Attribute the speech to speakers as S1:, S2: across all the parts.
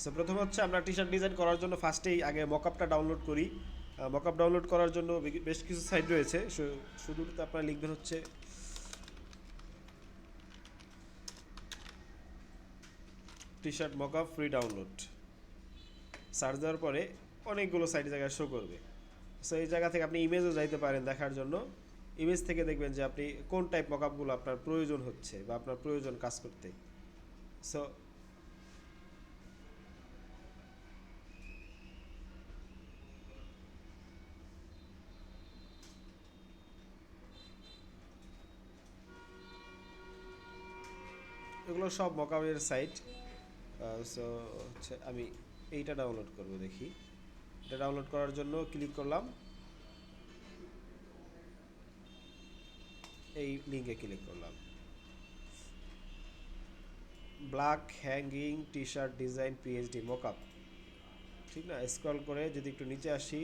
S1: So প্রথমে হচ্ছে আমরা টি শার্ট ডিজাইন করার জন্য ফার্স্টেই আগে মকআপটা ডাউনলোড করি। মকআপ ডাউনলোড করার জন্য বেশ কিছু সাইট রয়েছে। শুরুতে আপনারা লিখবেন হচ্ছে T shirt mockup free download. Search দেওয়ার পরে অনেকগুলো সাইট জায়গায় শো করবে। সো এই জায়গা থেকে আপনি ইমেজও যাইতে পারেন দেখার জন্য। ইমেজ থেকে দেখবেন যে আপনি কোন টাইপ মকআপগুলো আপনার প্রয়োজন হচ্ছে বা আপনার প্রয়োজন কাজ করতে। সো এগুলো সব মকআপের সাইট। সো হচ্ছে আমি এইটা ডাউনলোড করব, দেখি। এটা ডাউনলোড করার জন্য ক্লিক করলাম, এই লিঙ্কে ক্লিক করলাম। Black hanging T shirt design PhD mockup, ঠিক না? স্ক্রল করে যদি একটু নিচে আসি,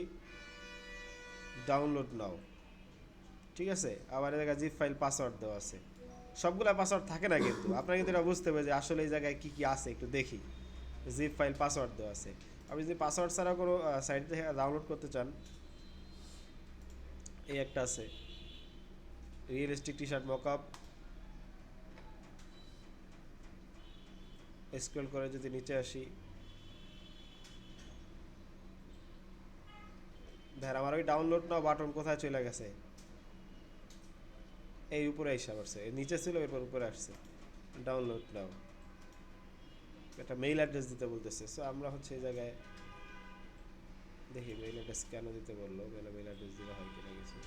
S1: ডাউনলোড নাও, ঠিক আছে। আবার এই জায়গায় জিপ ফাইল পাসওয়ার্ড দেওয়া আছে। সবগুলা পাসওয়ার্ড থাকে না, কিন্তু আপনার কিন্তু এটা বুঝতে হবে যে আসলে এই জায়গায় কী কী আছে একটু দেখি। জিপ ফাইল পাসওয়ার্ড দেওয়া আছে। আপনি যদি পাসওয়ার্ড ছাড়া কোনো সাইট থেকে ডাউনলোড করতে চান, এই একটা আছে realistic T shirt mockup. Scroll করে যদি নিচে আসি, ধর আমার ওই ডাউনলোড নাও বাটন কোথায় চলে গেছে, এই উপরে এসে পড়ছে। নিচে ছিল, এরপর উপরে আসছে ডাউনলোড নাও। একটা মেইল অ্যাড্রেস দিতে বলতেছে। সো আমরা হচ্ছে এই জায়গায় দেখি মেইল অ্যাড্রেস কেন দিতে বললো, মেইল অ্যাড্রেস দিলে হয় কিনা কিছু।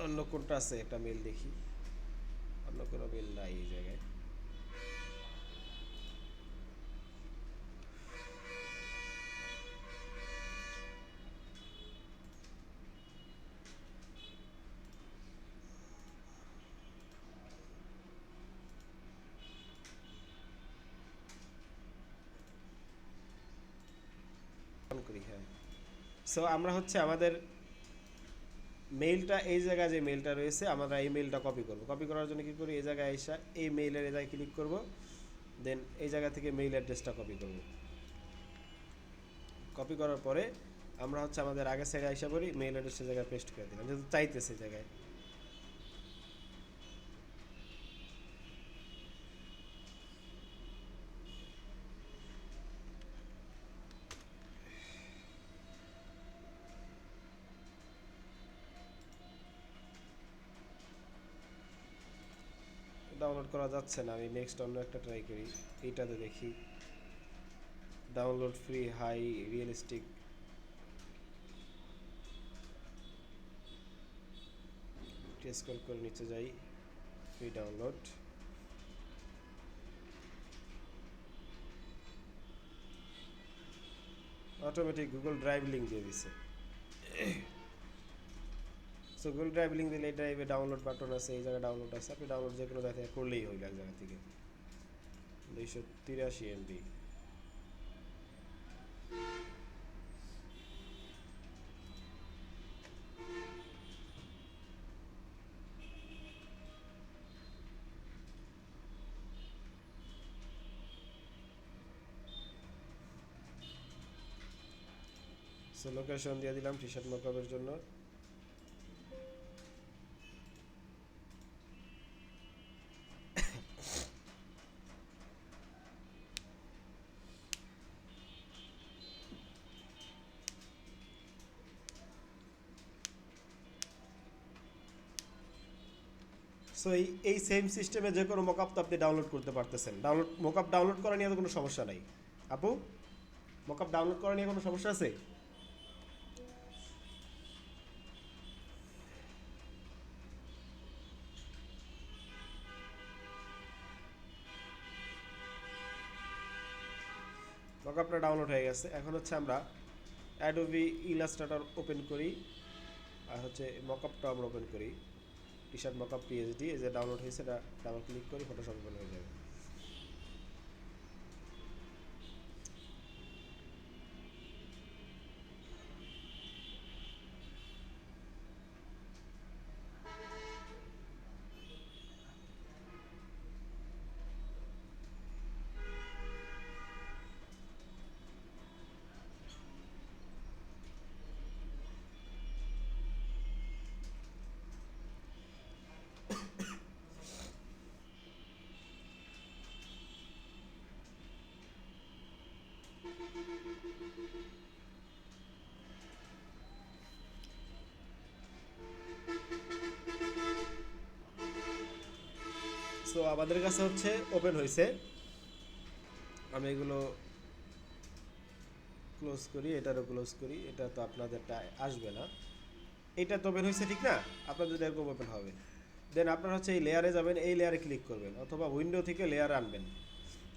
S1: অন্য কোনটা আছে একটা মেইল দেখি। অন্য কোনো মেইল নাই এই জায়গায়। অন করি, হ্যাঁ। সো আমরা হচ্ছে আমাদের মেইলটা এই জায়গায় যে মেইলটা রয়েছে, আমরা এই মেইলটা কপি করব। কপি করার জন্য কী করি, এই জায়গায় এসে এই মেইলের এই জায়গায় ক্লিক করব। দেন এই জায়গা থেকে মেইল অ্যাড্রেসটা কপি করব। কপি করার পরে আমরা হচ্ছে আমাদের আগের সাইডে আইসা করি, মেইল অ্যাড্রেসের জায়গায় পেস্ট করে দিলাম, যেহেতু চাইতেছে জায়গায়। ডাউনলোড করা যাচ্ছে না, আমি নেক্সট অন্য একটা ট্রাই করি। এইটাতে দেখি download free high realistic. Scroll করে নিচে যাই, free download. Automatic Google drive link দিয়ে দিছে। সো গুগল ড্রাইভ লিঙ্ক দিলে এই ড্রাইভে ডাউনলোড বাটন আছে, এই জায়গায় ডাউনলোড আছে। আপনি ডাউনলোড যে কোনো জায়গা থেকে করলেই হইল এক জায়গা থেকে। 283 MB। সো লোকেশন দিয়ে দিলাম টি শার্ট মকআপের জন্য। সো এই সেম সিস্টেমে যে কোনো মকআপ তো আপনি ডাউনলোড করতে পারতেছেন। মকআপ ডাউনলোড করা নিয়ে তো কোনো সমস্যা নাই। আপু, মকআপ ডাউনলোড করা নিয়ে কোনো সমস্যা আছে? মকআপটা ডাউনলোড হয়ে গেছে। এখন হচ্ছে আমরা অ্যাডোবি ইলাস্ট্রেটর ওপেন করি, আর হচ্ছে মকআপটা আমরা ওপেন করি। টি শার্ট মকআপ পিএইচডি এই যে ডাউনলোড হয়েছে, এটা ডাবল ক্লিক করি, ফটোশপ ওপেন হয়ে যাবে। সো আমাদের কাছে হচ্ছে ওপেন হয়েছে। আমি এগুলো ক্লোজ করি, এটারও ক্লোজ করি, এটা তো আপনাদেরটা আসবে না। এটা তো ওপেন হয়েছে ঠিক না, আপনাদের এরকম ওপেন হবে। দেন আপনারা হচ্ছে এই লেয়ারে যাবেন, এই লেয়ারে ক্লিক করবেন, অথবা উইন্ডো থেকে লেয়ার আনবেন।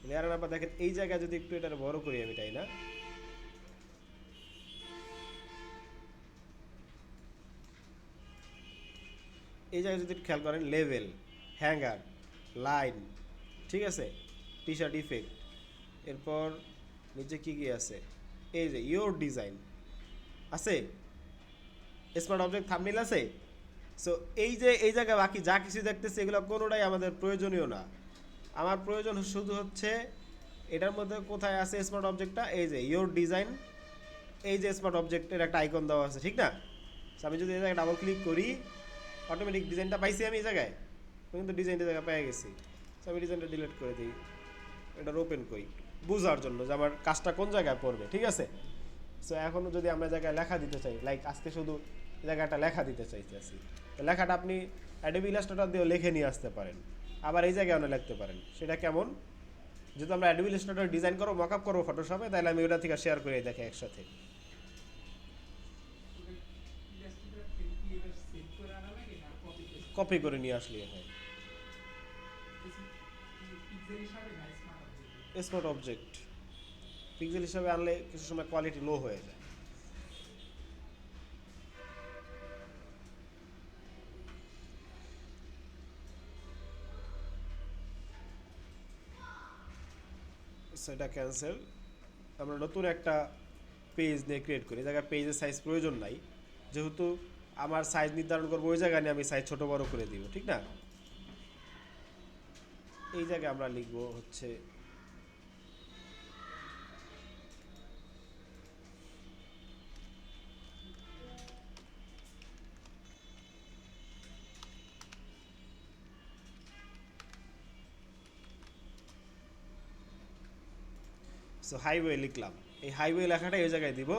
S1: লেয়ার আনার পর দেখেন এই জায়গায় যদি একটু এটা বড় করি আমি, তাই না, এই জায়গায় যদি খেয়াল করেন লেভেল, হ্যাঙ্গার, লাইন, ঠিক আছে, টি শার্ট ইফেক্ট, এরপর নিচে কী কী আছে, এই যে ইয়োর ডিজাইন আছে, স্মার্ট অবজেক্ট থাম্বনেইল আছে। সো এই যে এই জায়গায় বাকি যা কিছু দেখতেছে এগুলো কোনোটাই আমাদের প্রয়োজনীয় না। আমার প্রয়োজন শুধু হচ্ছে এটার মধ্যে কোথায় আছে স্মার্ট অবজেক্টটা, এই যে ইয়োর ডিজাইন, এই যে স্মার্ট অবজেক্টের একটা আইকন দেওয়া আছে ঠিক না। আমি যদি এই জায়গায় ডাবল ক্লিক করি, অটোমেটিক ডিজাইনটা পাইছি আমি এই জায়গায়, কিন্তু ডিজাইনটা জায়গায় পেয়ে গেছি। আমি ডিজাইনটা ডিলিট করে দিই, এটার ওপেন করি বোঝার জন্য যে আমার কাজটা কোন জায়গায় পড়বে, ঠিক আছে। সো এখনও যদি আমরা জায়গায় লেখা দিতে চাই, লাইক আজকে শুধু জায়গাটা লেখা দিতে চাইতেছি, তো লেখাটা আপনি অ্যাডোবি ইলাস্ট্রেটর দিয়েও লিখে নিয়ে আসতে পারেন, আবার এই জায়গায় অনেক লিখতে পারেন। সেটা কেমন, যেহেতু আমরা অ্যাডোবি ইলাস্ট্রেটর ডিজাইন করবো, মকআপ করবো ফটোশপে, তাহলে আমি ওটা থেকে শেয়ার করে দেখে একসাথে কপি করে নিয়ে আসলে হয়। স্মার্ট অবজেক্ট পিক্সেল হিসাবে আনলে কিছু সময় কোয়ালিটি লো হয়ে যায়। সেটা ক্যান্সেল, আমরা নতুন একটা পেজ নিয়ে ক্রিয়েট করি। এই জায়গায় পেজের সাইজ প্রয়োজন নাই, যেহেতু আমার সাইজ নির্ধারণ করবো ওই জায়গায় নিয়ে আমি সাইজ ছোটো বড়ো করে দিব, ঠিক না। এই জায়গায় আমরা লিখবো হচ্ছে সো হাইওয়ে লিখলাম, এই হাইওয়ে লেখাটা এই জায়গায় দিব।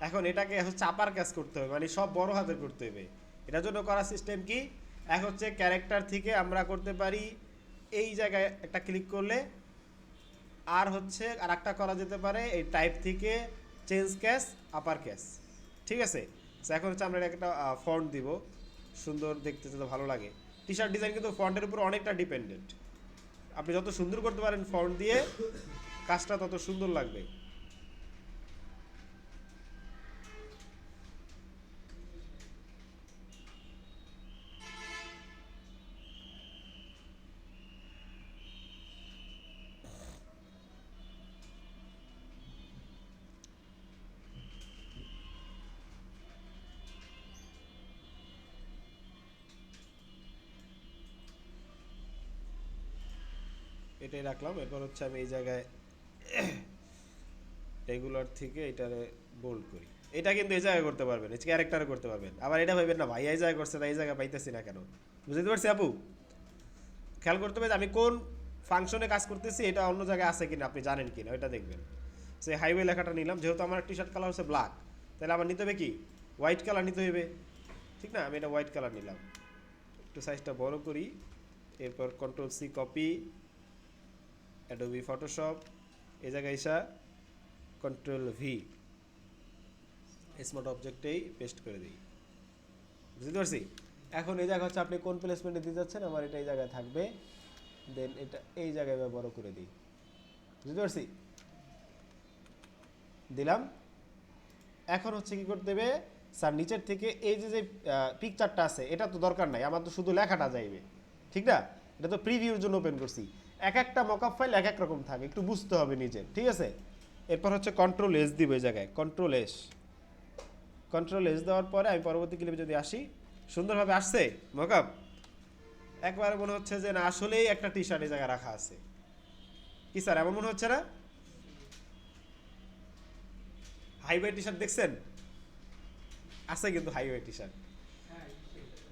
S1: এখন এটাকে হচ্ছে চাপার কাজ করতে হবে, মানে সব বড় হাতে করতে হবে। এটার জন্য করার সিস্টেম কি, এক হচ্ছে ক্যারেক্টার থেকে আমরা করতে পারি এই জায়গায় একটা ক্লিক করলে, আর হচ্ছে আর একটা করা যেতে পারে এই টাইপ থেকে চেঞ্জ ক্যাশ আপার ক্যাশ, ঠিক আছে। এখন হচ্ছে আমরা একটা ফন্ট দিব, সুন্দর দেখতে যত ভালো লাগে। টি শার্ট ডিজাইন কিন্তু ফন্টের উপর অনেকটা ডিপেন্ডেন্ট, আপনি যত সুন্দর করতে পারেন ফন্ট দিয়ে কাজটা তত সুন্দর লাগবে। এটাই রাখলাম। এরপর হচ্ছে আমি এই জায়গায় রেগুলার থেকে এটারে বোল্ড করি। এটা কিন্তু এই জায়গায় করতে পারবেন, এই ক্যারেক্টারে করতে পারবেন। আবার এটা ভাবেন না ভাই এই জায়গায় করছে তাই এই জায়গায় পাইতেছি না কেন, বুঝতে পারছি আপু। খেয়াল করতে হবে যে আমি কোন ফাংশনে কাজ করতেছি, এটা অন্য জায়গায় আছে কিনা আপনি জানেন কিনা ওইটা দেখবেন। সেই হাইওয়ে লেখাটা নিলাম, যেহেতু আমার টি শার্ট কালার হচ্ছে ব্ল্যাক, তাহলে আমার নিতে হবে কি হোয়াইট কালার নিতে হবে, ঠিক না। আমি এটা হোয়াইট কালার নিলাম, একটু সাইজটা বড় করি। এরপর control C copy, Adobe Photoshop, এই জায়গায় এসে কন্ট্রোল ভি স্মার্ট অবজেক্টেই পেস্ট করে দিই, বুঝতে পারছি। এখন এই জায়গা হচ্ছে আপনি কোন প্লেসমেন্টে দিতে যাচ্ছেন, আমার এটা এই জায়গায় থাকবে, দেন এটা এই জায়গায় বড় করে দিই, বুঝতে পারছি। দিলাম। এখন হচ্ছে কি করতে হবে, স্যার নিচের থেকে এই যে যে পিকচারটা আছে এটা তো দরকার নাই, আমার তো শুধু লেখাটা যাইবে, ঠিক না? এটা তো প্রিভিউর জন্য ওপেন করছি। এক একটা মকআপ ফাইল এক এক রকম থাকে, একটু বুঝতে হবে নিজে, ঠিক আছে? এরপর হচ্ছে কন্ট্রোল এস দিব এই জায়গায়, কন্ট্রোল এস দেওয়ার পরে আমি পরবর্তী ক্লিপে যদি আসি, সুন্দরভাবে আসছে মকআপ। একবার মনে হচ্ছে যে না আসলেই একটা টি শার্ট এই জায়গায় রাখা আছে। কি স্যার এমন মনে হচ্ছে না? হাইওয়ে টি শার্ট দেখছেন? আছে কিন্তু হাইওয়ে টি শার্ট,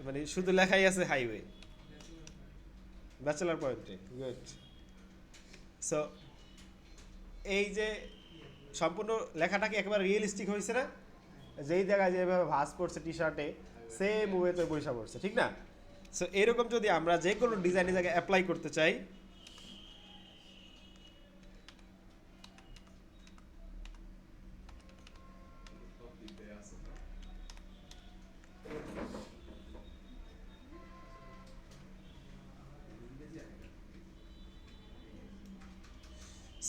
S1: মানে শুধু লেখাই আছে হাইওয়ে, ব্যাচেলার পয়েন্টে। গুড। সো এই যে সম্পূর্ণ লেখাটা কি একেবারে রিয়েলিস্টিক হয়েছে না? যেই জায়গায় যেভাবে ভাঁজ পড়ছে টি শার্টে, সেম ওয়েতে পয়সা পড়ছে, ঠিক না? সো এরকম যদি আমরা যে কোনো ডিজাইনের জায়গায় অ্যাপ্লাই করতে চাই,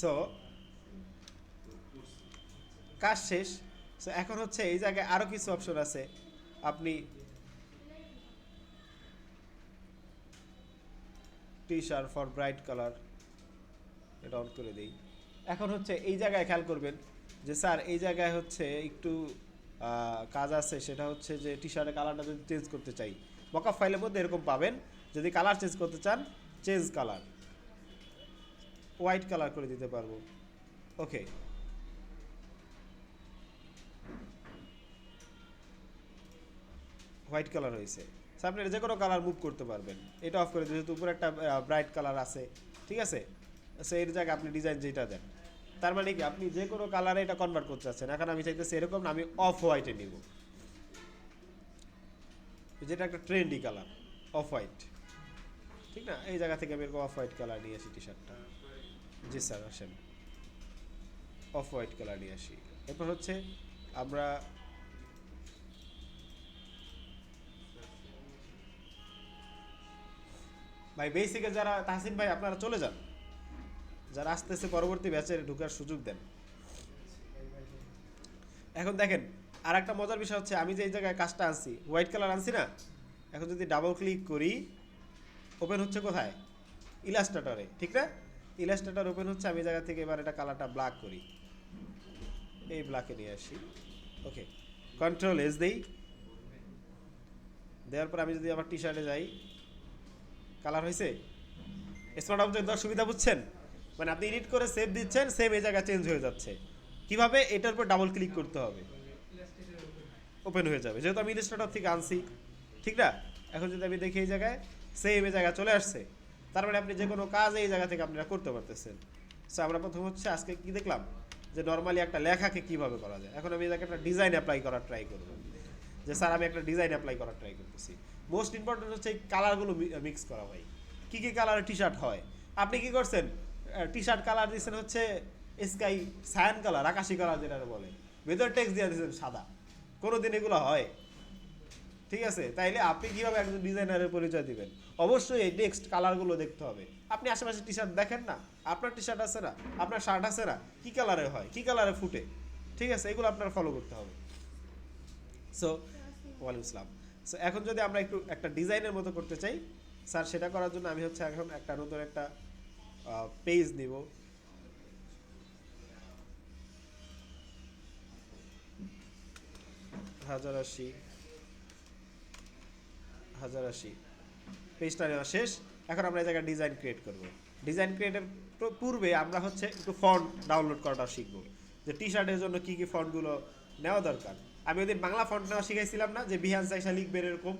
S1: সো কাজ শেষ। সো এখন হচ্ছে এই জায়গায় আরও কিছু অপশন আছে। আপনি T shirt for bright colour এটা অন করে দিই। এখন হচ্ছে এই জায়গায় খেয়াল করবেন যে স্যার এই জায়গায় হচ্ছে একটু কাজ আছে, সেটা হচ্ছে যে টি শার্টের কালারটা যদি চেঞ্জ করতে চাই, মকআপ ফাইলের মধ্যে এরকম পাবেন। যদি কালার চেঞ্জ করতে চান, চেঞ্জ কালার, হোয়াইট কালার করে দিতে পারবো। ওকে, হোয়াইট কালার হয়েছে। স্যার আপনি যে কোনো কালার মুভ করতে পারবেন, এটা অফ করে দিন, যেহেতু উপরে একটা ব্রাইট কালার আছে, ঠিক আছে? সো এর জায়গায় আপনি ডিজাইন যেটা দেন, তার মানে কি আপনি যে কোনো কালারে এটা কনভার্ট করতে চাচ্ছেন। এখন আমি চাইতেছি এরকম না, আমি অফ হোয়াইটে নিব, যেটা একটা ট্রেন্ডি কালার, অফ হোয়াইট, ঠিক না? এই জায়গা থেকে আমি এরকম অফ হোয়াইট কালার নিয়ে আসি টি শার্টটা। জি স্যার আসেন, অফ হোয়াইট কালার নিয়ে আসি। এরপর হচ্ছে আমরা ভাই বেসিকে যারা, তাহসিন ভাই আপনারা চলে যান, যারা আসতেছে পরবর্তী ব্যাচে ঢোকার সুযোগ দেন। এখন দেখেন আর একটা মজার বিষয় হচ্ছে, আমি যে এই জায়গায় কাজটা আনছি হোয়াইট কালার আনছি না, এখন যদি ডাবল ক্লিক করি, ওপেন হচ্ছে কোথায়? ইলাস্ট্রেটরে, ঠিক না? ইলাস্ট্রেটর ওপেন হচ্ছে। আমি জায়গা থেকে এবার এটা কালারটা ব্ল্যাক করি, এই ব্ল্যাকে নিয়ে আসি। ওকে, কন্ট্রোল এস দেই, দেওয়ার পর আমি যদি আবার টি শার্টে যাই, কালার হয়েছে। স্মার্ট অবজেক্ট দেওয়ার সুবিধা বুঝছেন? মানে আপনি এডিট করে সেভ দিচ্ছেন, সেভ এই জায়গা চেঞ্জ হয়ে যাচ্ছে। কিভাবে? এটার উপর ডাবল ক্লিক করতে হবে, ওপেন হয়ে যাবে, যেহেতু আমি ইলাস্ট্রেটর থেকে আনছি, ঠিক না? এখন যদি আমি দেখি এই জায়গায় সেম এই জায়গায় চলে আসছে, তার মানে আপনি যে কোনো কাজ এই জায়গা থেকে আপনারা করতে পারতেছেন। সো আমরা প্রথম হচ্ছে আজকে কি দেখলাম, যে নর্মালি একটা লেখাকে কিভাবে করা যায়। এখন আমি এই জায়গায় একটা ডিজাইন অ্যাপ্লাই করার ট্রাই করব, যে স্যার আমি একটা ডিজাইন অ্যাপ্লাই করার ট্রাই করতেছি। মোস্ট ইম্পর্টেন্ট হচ্ছে এই কালারগুলো মিক্স করা হয়। কী কী কালারের টি শার্ট হয়? আপনি কি করছেন, টি শার্ট কালার দিচ্ছেন হচ্ছে স্কাই সায়ান কালার, আকাশি কালার যেটা বলে, ভেতর টেক্সট দিয়ে দিচ্ছেন সাদা। কোনো দিন এগুলো হয়? ঠিক আছে, তাইলে আপনি কিভাবে একজন ডিজাইনারের পরিচয় দিবেন? অবশ্যই এই টেক্সট কালারগুলো দেখতে হবে। আপনি আশেপাশে টি শার্ট দেখেন না, আপনার টি শার্ট আছে না, আপনার শার্ট আছে না, কী কালারে হয়, কী কালারে ফুটে, ঠিক আছে? এগুলো আপনার ফলো করতে হবে। সো ওয়ালাইকুম আসসালাম। সো এখন যদি আমরা একটু একটা ডিজাইনের মতো করতে চাই স্যার, সেটা করার জন্য আমি হচ্ছে এখন একটা নতুন একটা পেজ নিব। হাজার আশি, হাজার আশি, পেজটা নেওয়া শেষ। এখন আমরা এই জায়গায় ডিজাইন ক্রিয়েট করব। ডিজাইন ক্রিয়েটের পূর্বে আমরা হচ্ছে একটু ফন্ট ডাউনলোড করাটা শিখবো, যে টি শার্টের জন্য কী কী ফন্টগুলো নেওয়া দরকার। আমি ওদের বাংলা ফন্ট নেওয়া শিখাইছিলাম না, যে বিহান চাইসা লিখবেন এরকম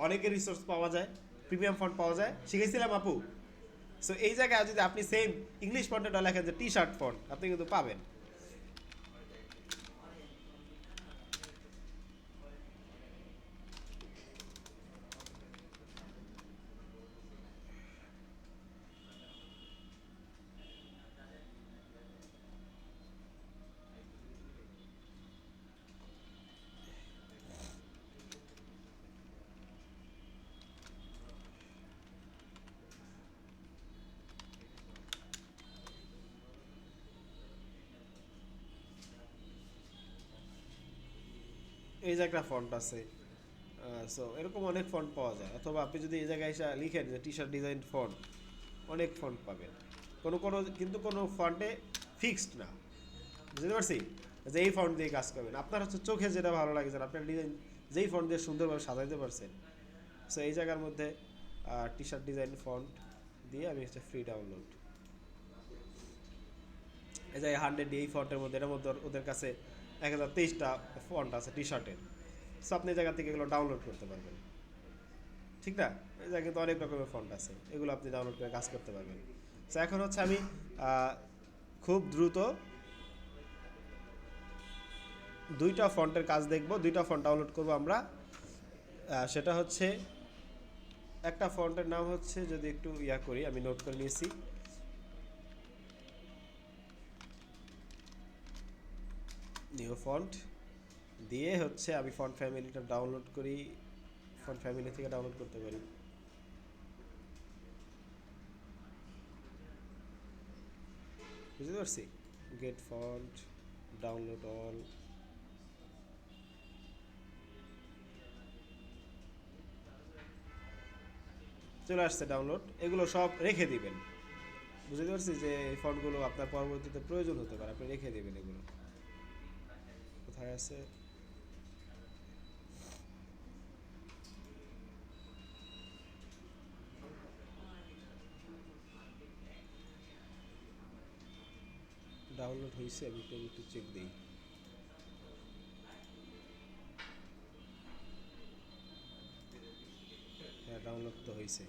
S1: অনেকের রিসোর্স পাওয়া যায়, প্রিমিয়াম ফন্ট পাওয়া যায়, শিখাইছিলাম আপু। সো এই জায়গায় যদি আপনি সেম ইংলিশ ফন্টটা লেখেন যে টি শার্ট ফন্ট, আপনি কিন্তু পাবেন। এই যে একটা ফন্ট আছে। সো এরকম অনেক ফন্ট পাওয়া যায়, অথবা আপনি যদি এই জায়গায় এসে লিখেন যে টি শার্ট ডিজাইন ফন্ট, অনেক ফন্ট পাবেন। কোনো কোনো কিন্তু কোনো ফন্টে ফিক্সড না, বুঝতে পারছি, যে এই ফন্ট দিয়ে কাজ করবেন। আপনার হচ্ছে চোখে যেটা ভালো লাগে, যেন আপনার ডিজাইন যেই ফন্ট দিয়ে সুন্দরভাবে সাজাইতে পারছেন। সো এই জায়গার মধ্যে টি শার্ট ডিজাইন ফন্ট দিয়ে আমি হচ্ছে ফ্রি ডাউনলোড, এই যে 100 এই ফন্টের মধ্যে, এটার মধ্যে ওদের কাছে 1023টা ফন্ট আছে টি শার্টের। সো আপনি এই জায়গা থেকে এগুলো ডাউনলোড করতে পারবেন, ঠিক না? এই জায়গায় কিন্তু অনেক রকমের ফন্ট আছে, এগুলো আপনি ডাউনলোড করে কাজ করতে পারবেন। সো এখন হচ্ছে আমি খুব দ্রুত দুইটা ফন্টের কাজ দেখব, দুইটা ফন্ট ডাউনলোড করব আমরা। সেটা হচ্ছে, একটা ফন্টের নাম হচ্ছে, যদি একটু ইয়া করি, আমি নোট করে নিয়েছি, নিউ ফন্ট দিয়ে হচ্ছে আমি ফন্ট ফ্যামিলিটা ডাউনলোড করি, ফন্ট ফ্যামিলি থেকে ডাউনলোড করতে পারি। বুঝতে পারছি, গেট ফন্ট, ডাউনলোড অল, চলে আসছে ডাউনলোড। এগুলো সব রেখে দিবেন, বুঝতে পারছি যে এই ফন্টগুলো আপনার পরবর্তীতে প্রয়োজন হতে পারে, আপনি রেখে দেবেন। এগুলো কোথায় আছে, ডাউনলোড হয়েছে, আমি একটু চেক দিই। হ্যাঁ, ডাউনলোড তো হয়েছে।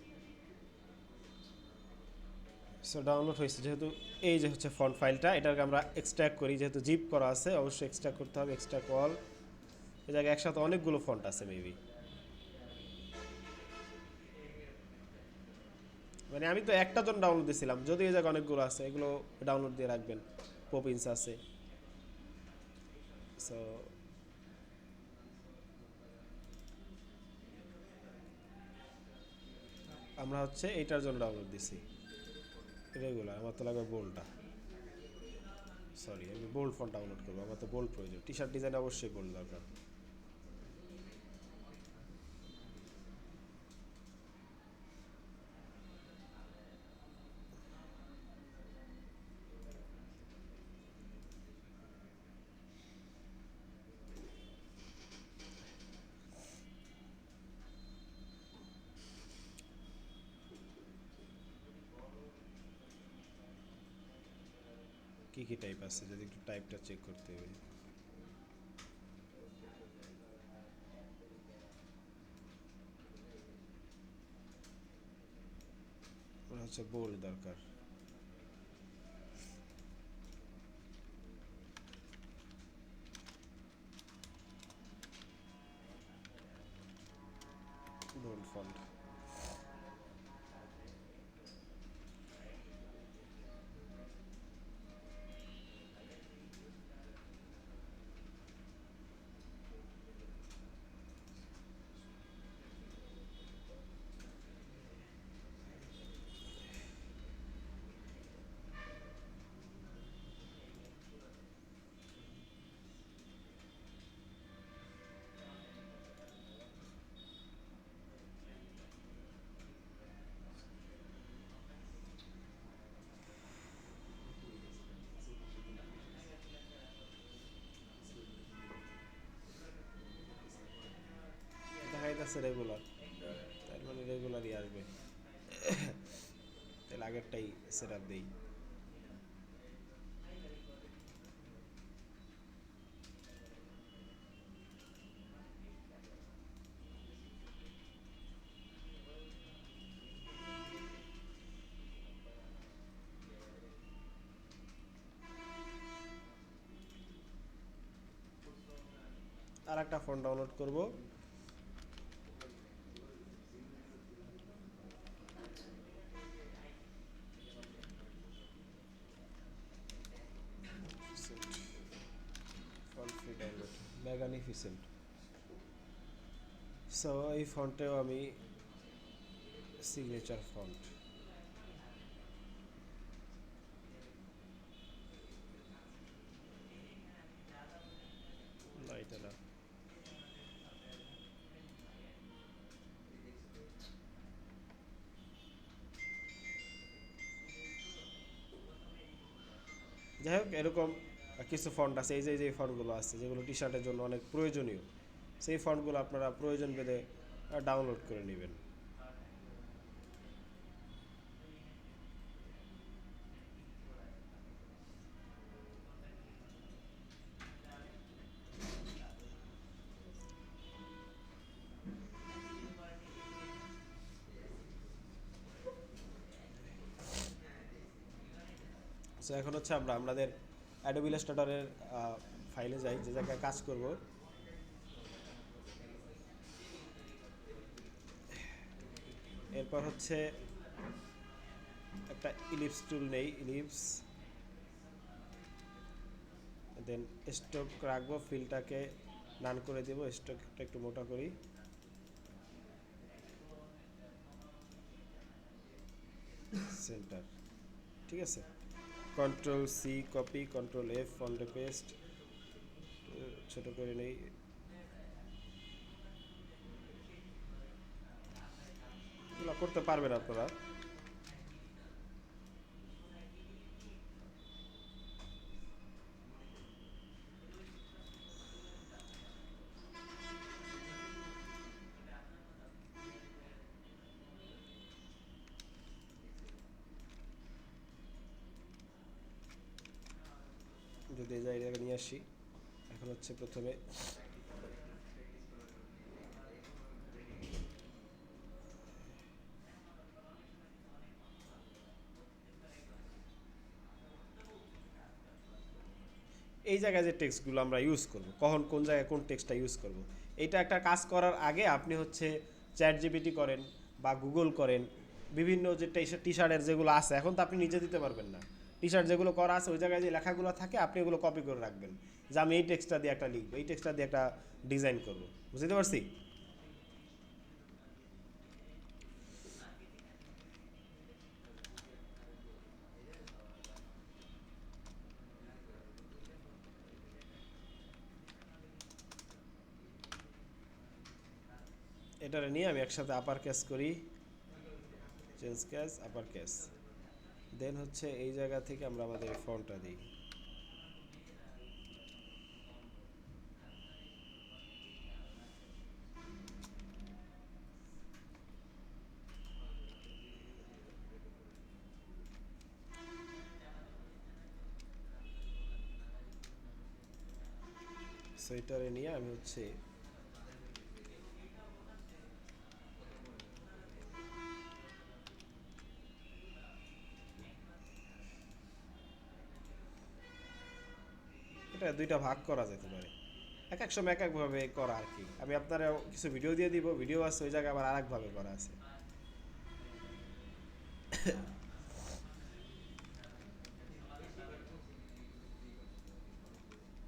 S1: সো ডাউনলোড হয়েছে যেহেতু, এই যে হচ্ছে ফন্ট ফাইলটা, এটাকে আমরা এক্সট্র্যাক্ট করি, যেহেতু জিপ করা আছে অবশ্যই এক্সট্র্যাক্ট করতে হবে, এক্সট্র্যাক্ট অল। এই জায়গায় একসাথে অনেকগুলো ফন্ট আছে মেবি, মানে আমি তো একটা জন ডাউনলোড দিয়েছিলাম, যদি এই জায়গায় অনেকগুলো আছে, এগুলো ডাউনলোড দিয়ে রাখবেন। পপিন্স আছে। সো আমরা হচ্ছে এইটার জন্য ডাউনলোড দিছি, রেগুলার। আমার তো লাগবে বোল্ডটা, সরি, আমি বোল্ড ফন্ট ডাউনলোড করবো, আমার তো বোল্ড প্রয়োজন। টি শার্ট ডিজাইন অবশ্যই বোল্ড দরকার। কী কী টাইপ আছে, যদি একটু টাইপটা চেক করতে হবে। আমার হচ্ছে বোল্ড দরকার। বোল্ড ফন্ট, দেখা যাচ্ছে রেগুলার, তার মানে রেগুলারই আসবে। তাহলে আগেরটাই সেট আপ দিই। আর একটা ফোন ডাউনলোড করব, font free download, magnificent. So এই ফন্টেও আমি সিগনেচার ফন্ট, না এটা না, যাই হোক, এরকম কিছু ফন্ট আছে, এই যে ফন্টগুলো আছে যেগুলো টি শার্টের জন্য অনেক প্রয়োজনীয়, সেই ফন্টগুলো আপনারা প্রয়োজন ভেদে ডাউনলোড করে নেবেন। সো এখন হচ্ছে আমরা আমাদের অ্যাডোবি ইলাস্ট্রেটরের ফাইলে যাই, যে জায়গায় কাজ করব। এরপর হচ্ছে একটা ইলিপস টুল নেই, ইলিপস, দেন স্ট্রোক রাখবো, ফিলটাকে নান করে দেবো, স্ট্রোকটা একটু মোটা করি, সেন্টার, ঠিক আছে। Control C copy, control F ফন্টে পেস্ট, ছোট করে নেই। এগুলো করতে পারবেন আপনারা। যদি এই জায়গায় নিয়ে আসি, এখন হচ্ছে প্রথমে এই জায়গায় যে টেক্সটগুলো আমরা ইউজ করব, কখন কোন জায়গায় কোন টেক্সটটা ইউজ করব, এইটা একটা কাজ করার আগে আপনি হচ্ছে চ্যাট জিপিটি করেন বা গুগল করেন, বিভিন্ন যে টি শার্টের যেগুলো আছে, এখন তো আপনি নিজে দিতে পারবেন না, টি শার্ট যেগুলো করা আছে ওই জায়গায় যে লেখাগুলো থাকে আপনি ওগুলো কপি করে রাখবেন, যে আমি এই টেক্সটটা দিয়ে একটা লিখবো, এই টেক্সটটা দিয়ে একটা ডিজাইন করবো, বুঝতে পারছি? এটারে নিয়ে আমি একসাথে আপার কেস করি, চেঞ্জ কেস আপার কেস, দেন হচ্ছে এই জায়গা থেকে আমরা আমাদের ফন্টটা দিই। সো এটারে নিয়ে আমি হচ্ছে এটা দুইটা ভাগ করা যেতে পারে, এক এক সময় এক একভাবে করা আর কি। আমি আপনারা কিছু ভিডিও দিয়ে দিব, ভিডিও আছে ওই জায়গায় আবার আরেকভাবে করা আছে।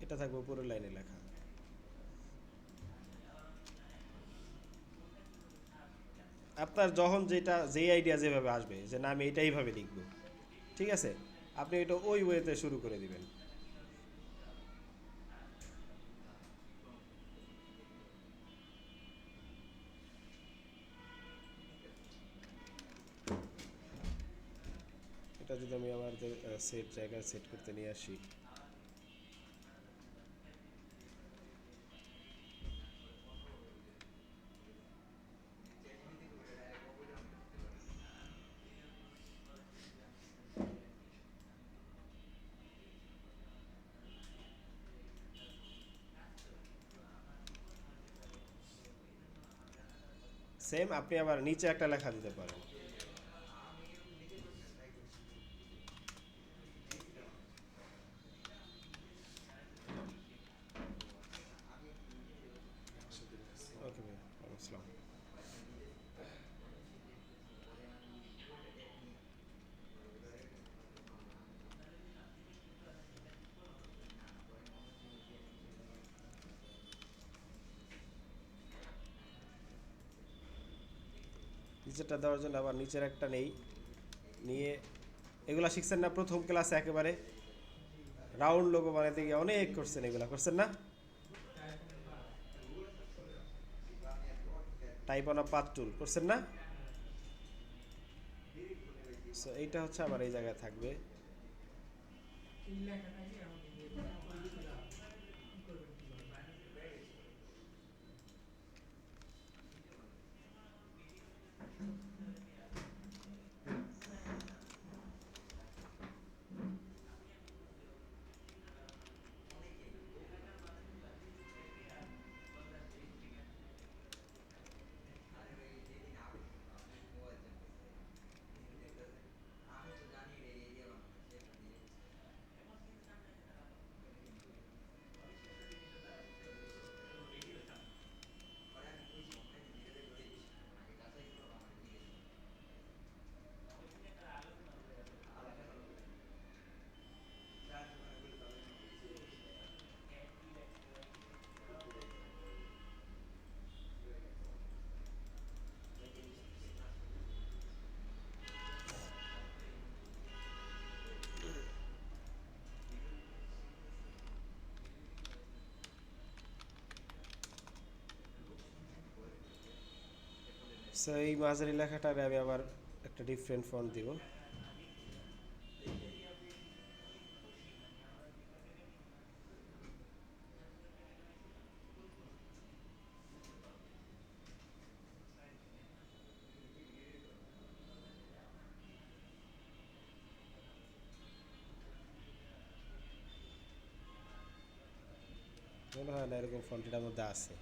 S1: এটা থাকবে উপরের লাইনে লেখা। আপনার যখন যেটা যেই আইডিয়া যেভাবে আসবে যে না আমি এইটাইভাবে লিখবো, ঠিক আছে, আপনি এটা ওই ওয়েতে শুরু করে দিবেন। এটা যদি আমি আমার সেট জায়গায় সেট করতে নিয়ে আসি, সেম আপনি আবার নিচে একটা লেখা দিতে পারেন। ওকে ভাই, আসসালাম। নিচেরটা দেওয়ার জন্য আবার নিচের একটা নেই, নিয়ে এগুলা শিখছেন না প্রথম ক্লাসে, একেবারে রাউন্ড লোগো বানাতে গিয়ে অনেক করছেন, এগুলা করছেন না? টাইপ অন আ পাথ টুল করছেন না? সো এইটা হচ্ছে আবার এই জায়গায় থাকবে। সো এই মাঝারি লেখাটারে আমি আবার একটা ডিফারেন্ট ফন্ট দিব। মনে হয় না এরকম ফন্ট এটার মধ্যে আছে।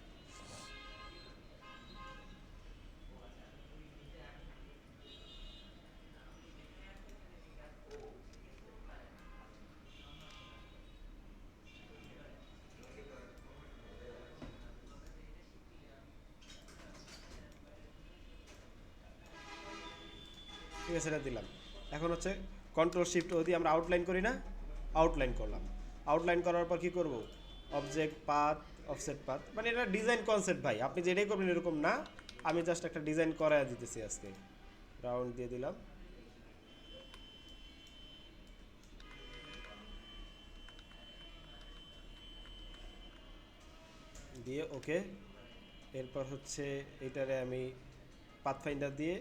S1: ঠিক আছে, এটা দিলাম। এখন হচ্ছে কন্ট্রোল শিফট ও দিয়ে আমরা আউটলাইন করি না, আউটলাইন করলাম। আউটলাইন করার পর কি করব, অবজেক্ট পাথ, অফসেট পাথ, মানে এটা ডিজাইন কনসেপ্ট ভাই, আপনি যেটাই করবেন এরকম না। আমি জাস্ট একটা ডিজাইন করায় দিতেছি আজকে। রাউন্ড দিয়ে দিলাম, দিয়ে ওকে। এরপর হচ্ছে এটারে আমি পাথ ফাইন্ডার দিয়ে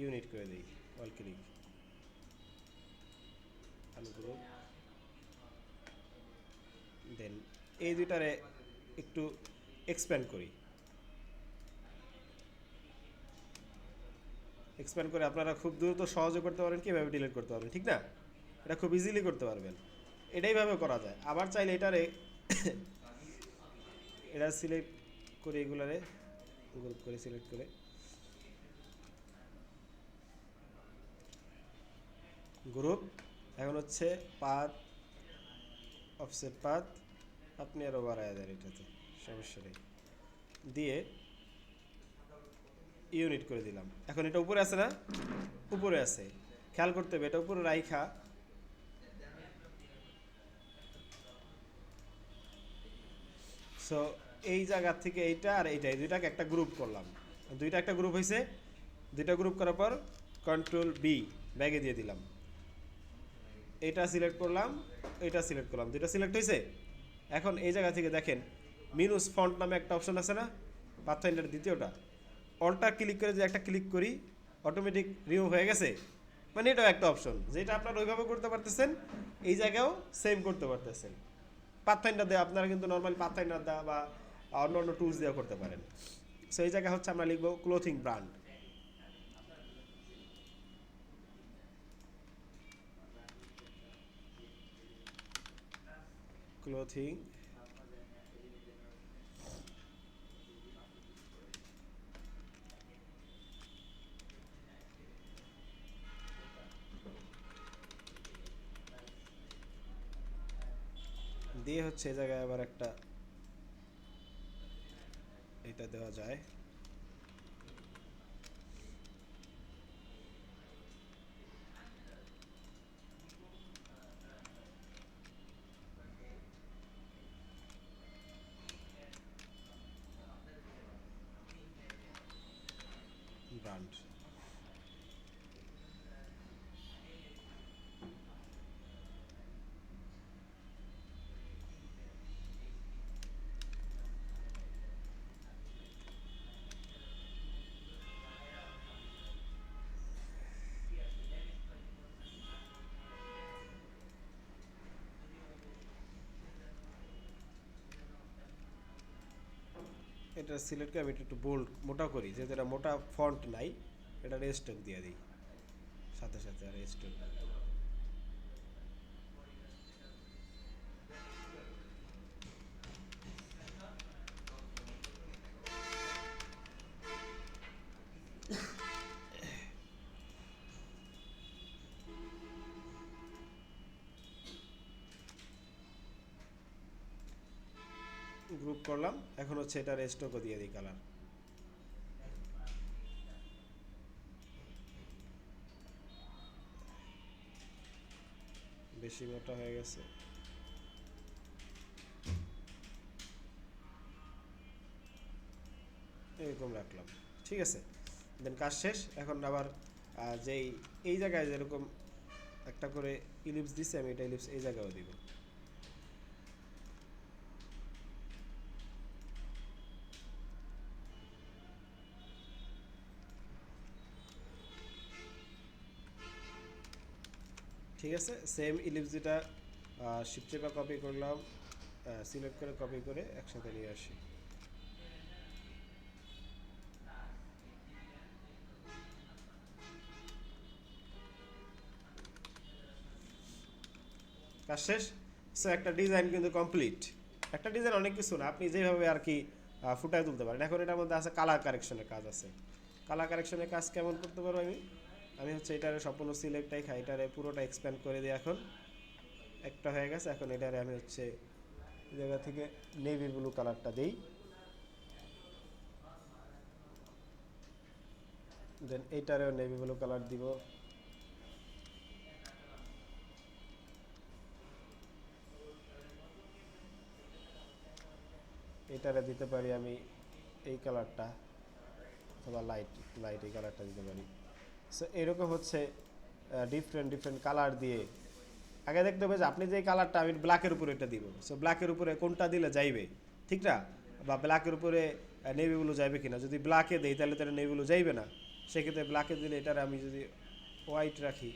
S1: ইউনিট করে দিই, অল ক্লিক, আনগ্রুপ। দেন এই দুইটারে একটু এক্সপ্যান্ড করি। এক্সপ্যান্ড করে আপনারা খুব দ্রুত সহজে করতে পারেন, কীভাবে ডিলিট করতে পারবেন, ঠিক না? এটা খুব ইজিলি করতে পারবেন, এটাইভাবে করা যায়। আবার চাইলে এটারে এটা সিলেক্ট করে এগুলারে গ্রুপ করে সিলেক্ট করে গ্রুপ। এখন হচ্ছে পাথ, অফসেট পাথ আপনি আরও বাড়ায় দেন, এটাতে সমস্যা নেই, দিয়ে ইউনিট করে দিলাম। এখন এটা উপরে আছে না, উপরে আছে, খেয়াল করতে হবে এটা উপরে রাইখা সো এই জায়গা থেকে এইটা আর এইটা, এই দুইটাকে একটা গ্রুপ করলাম। দুইটা একটা গ্রুপ হয়েছে, দুইটা গ্রুপ করার পর কন্ট্রোল বি ব্যাগে দিয়ে দিলাম। এটা সিলেক্ট করলাম, এটা সিলেক্ট করলাম, দুইটা সিলেক্ট হয়েছে। এখন এই জায়গা থেকে দেখেন মিনুস ফন্ট নামে একটা অপশন আছে না, পাথফাইন্ডার দ্বিতীয়টা, অলটা ক্লিক করে যে একটা ক্লিক করি, অটোমেটিক রিমুভ হয়ে গেছে। মানে এটাও একটা অপশন, যেটা আপনারা ওইভাবে করতে পারতেছেন, এই জায়গায়ও সেম করতে পারতেছেন। পাথফাইন্ডার দেওয়া আপনারা কিন্তু নর্মাল পাথফাইন্ডার দেওয়া বা অন্য অন্য টুলস দেওয়া করতে পারেন। সো এই জায়গায় হচ্ছে আমরা লিখবো ক্লোথিং ব্র্যান্ড, ক্লোথিং দিয়ে হচ্ছে এই জায়গায় আবার একটা এটা দেওয়া যায়, ব্র্যান্ড। এটা সিলেক্ট করে আমি একটু বোল্ড মোটা করি, যেহেতু এটা মোটা ফন্ট নাই, এটা রেস্টক দিয়ে দিই সাথে সাথে। আর রেস্টক গ্রুপ করলাম। এখন হচ্ছে এটা রেস্টকও দিয়ে দিই কালার। বেশি মোটা হয়ে গেছে, এরকম রাখলাম। ঠিক আছে, দেন কাজ শেষ। এখন আবার যেই এই জায়গায় যেরকম একটা করে ইলিপস দিছি, আমি এটা ইলিপস এই জায়গায়ও দিব। ঠিক আছে, সেম ইলিপস যেটা শিফট চেপে কপি করলাম, সিলেক্ট করে কপি করে একসাথে নিয়ে আসি। কাজ শেষ। সো একটা ডিজাইন কিন্তু কমপ্লিট। একটা ডিজাইন অনেক কিছু না, আপনি যেভাবে আর কি ফুটায় তুলতে পারেন। এখন এটার মধ্যে আছে কালার কারেকশনের কাজ আছে। কালার কারেকশনের কাজ কেমন করতে পারবো আমি? আমি হচ্ছে এটারে সম্পূর্ণ সিলেক্টটাই খাই, এটারে পুরোটা এক্সপ্যান্ড করে দিই। এখন একটা হয়ে গেছে। এখন এটারে আমি হচ্ছে এই জায়গা থেকে নেভি ব্লু কালারটা দিই, দেন এইটারেও নেভি ব্লু কালার দিব। এটারে দিতে পারি আমি এই কালারটা, অথবা লাইট লাইট এই কালারটা দিতে পারি। সো এরকম হচ্ছে ডিফারেন্ট ডিফারেন্ট কালার দিয়ে। আগে দেখতে হবে যে আপনি যে কালারটা, আমি ব্ল্যাকের উপরে এটা দিব, সো ব্ল্যাকের উপরে কোনটা দিলে যাইবে, ঠিক না? বা ব্ল্যাকের উপরে নেভি ব্লু যাইবে কিনা। যদি ব্ল্যাকে দেই তাহলে তো এটা নেভি ব্লু যাইবে না, সেক্ষেত্রে ব্ল্যাকে দিলে এটার আমি যদি হোয়াইট রাখি,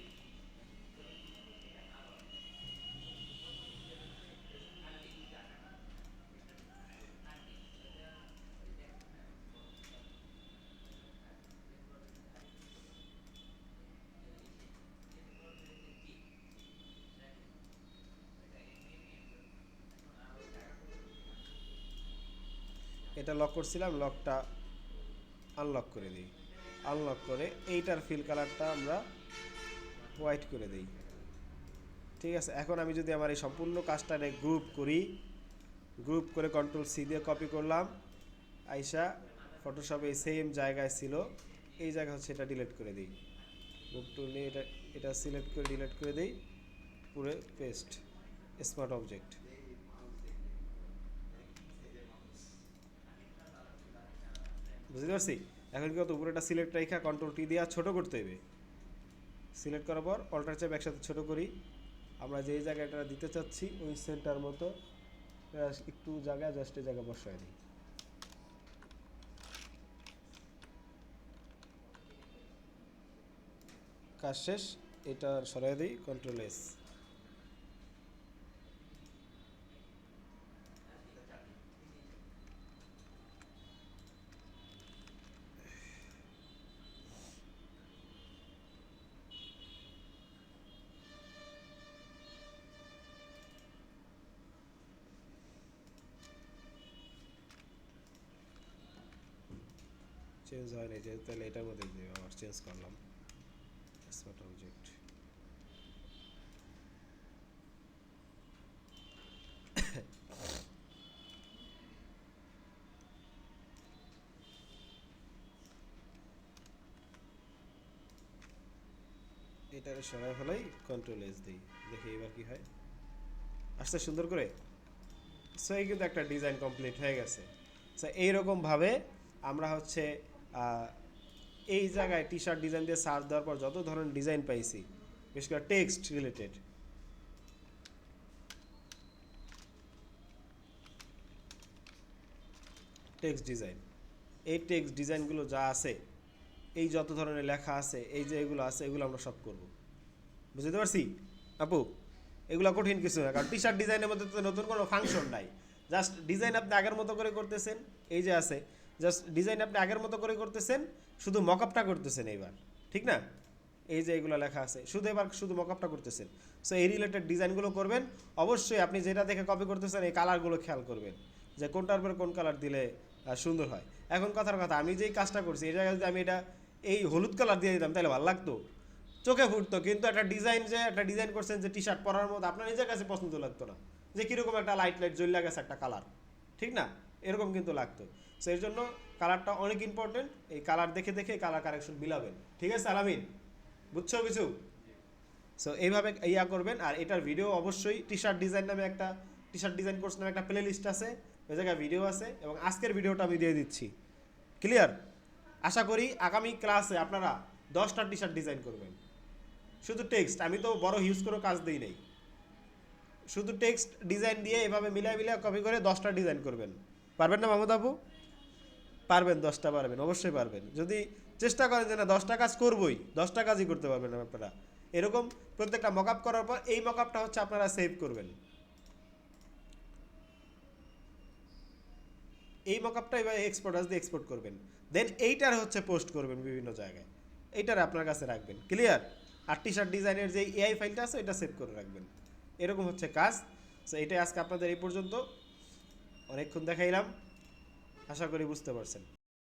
S1: এটা লক করছিলাম, লকটা আনলক করে দিই। আনলক করে এইটার ফিল কালারটা আমরা হোয়াইট করে দিই। ঠিক আছে, এখন আমি যদি আমার এই সম্পূর্ণ কাজটারে গ্রুপ করি, গ্রুপ করে কন্ট্রোল সি দিয়ে কপি করলাম, আইসা ফটোশপে এই সেম জায়গায় ছিল, এই জায়গা হচ্ছে এটা ডিলিট করে দিই। মুভ টুল নিয়ে এটা এটা সিলেক্ট করে ডিলিট করে দিই, পুরো পেস্ট স্মার্ট অবজেক্ট। বুঝতে পারছি? এখন কি হতো, উপরেটা সিলেক্ট রেখা কন্ট্রোল টি দিয়ে ছোটো করতে হবে। সিলেক্ট করার পর অল্টার চেপ একসাথে ছোটো করি। আমরা যেই জায়গাটা দিতে চাচ্ছি ওই সেন্টার মতো একটু জায়গা জাস্ট এই জায়গা বসায় দিই। কাজ শেষ। এটা সরাই দিই, কন্ট্রোল এস। চেঞ্জ হয় না যেহেতু, তাহলে এটার মধ্যে দিয়ে আবার চেঞ্জ করলাম স্মার্ট অবজেক্ট। এটারে সরাই ফেলাই, কন্ট্রোল এস দিই, দেখি এবার কি হয়। আসতে সুন্দর করে। সো এই কিন্তু একটা ডিজাইন কমপ্লিট হয়ে গেছে। সো এইরকমভাবে আমরা হচ্ছে এই জায়গায় টি শার্ট ডিজাইন দিয়ে সার্চ দেওয়ার পর যত ধরনের ডিজাইন পাইছি, বিশেষ করে টেক্সট রিলেটেড, টেক্সট ডিজাইন, এই টেক্সট ডিজাইনগুলো যা আছে, এই যত ধরনের লেখা আছে, এই যে এগুলো আছে, এগুলো আমরা সব করব। বুঝতে পারছি আপু? এগুলো কঠিন কিছু না, কারণ টি শার্ট ডিজাইনের মধ্যে তো নতুন কোনো ফাংশন নাই, জাস্ট ডিজাইন আপনি আগের মতো করে করতেছেন। এই যে আছে জাস্ট ডিজাইন আপনি আগের মতো করে করতেছেন, শুধু মকআপটা করতেছেন এইবার, ঠিক না? এই যে এগুলো লেখা আছে, শুধু মকআপটা করতেছেন। সো এই রিলেটেড ডিজাইনগুলো করবেন। অবশ্যই আপনি যেটা দেখে কপি করতেছেন এই কালারগুলো খেয়াল করবেন যে কোনটার পর কোন কালার দিলে সুন্দর হয়। এখন কথার কথা, আমি যেই কাজটা করছি এই জায়গায় যদি আমি এটা এই হলুদ কালার দিয়ে দিতাম তাহলে ভালো লাগতো, চোখে ফুটতো, কিন্তু একটা ডিজাইন করছেন যে টি শার্ট পরার মধ্যে আপনার নিজের কাছে পছন্দ লাগতো না, যে কীরকম একটা লাইট জ্বলে গেছে একটা কালার, ঠিক না? এরকম কিন্তু লাগতো। সো এর জন্য কালারটা অনেক ইম্পর্টেন্ট। এই কালার দেখে দেখে কালার কারেকশন মিলাবেন, ঠিক আছে আলামিন? বুঝছো কিছু? সো এইভাবে ইয়া করবেন। আর এটার ভিডিও অবশ্যই টি শার্ট ডিজাইন নামে একটা টি শার্ট ডিজাইন কোর্স নামে একটা প্লে লিস্ট আছে, ওই জায়গায় ভিডিও আছে, এবং আজকের ভিডিওটা আমি দিয়ে দিচ্ছি। ক্লিয়ার? আশা করি আগামী ক্লাসে আপনারা 10টা টি শার্ট ডিজাইন করবেন, শুধু টেক্সট, আমি তো বড় হিউজ করে কাজ দিই নাই, শুধু টেক্সট ডিজাইন দিয়ে এভাবে মিলাই কপি করে 10টা ডিজাইন করবেন। পারবেন না মাহমুদ আপু? পারবেন, 10টা পারবেন, অবশ্যই পারবেন। যদি চেষ্টা করেন যে না 10টা কাজ করবই, 10টা কাজই করতে পারবেন আপনারা। এরকম প্রত্যেকটা মকআপ করার পর এই মকআপটা হচ্ছে আপনারা সেভ করবেন, এই মকআপটা এবার দিয়ে এক্সপোর্ট করবেন, দেন এইটার হচ্ছে পোস্ট করবেন বিভিন্ন জায়গায়, এইটার আপনার কাছে রাখবেন। ক্লিয়ার? আর টি শার্ট ডিজাইনের যে এআই ফাইলটা আছে এটা সেভ করে রাখবেন। এরকম হচ্ছে কাজ। সো এটাই আজকে আপনাদের এই পর্যন্ত, অনেকক্ষণ দেখাইলাম, আশা করি বুঝতে পারছেন।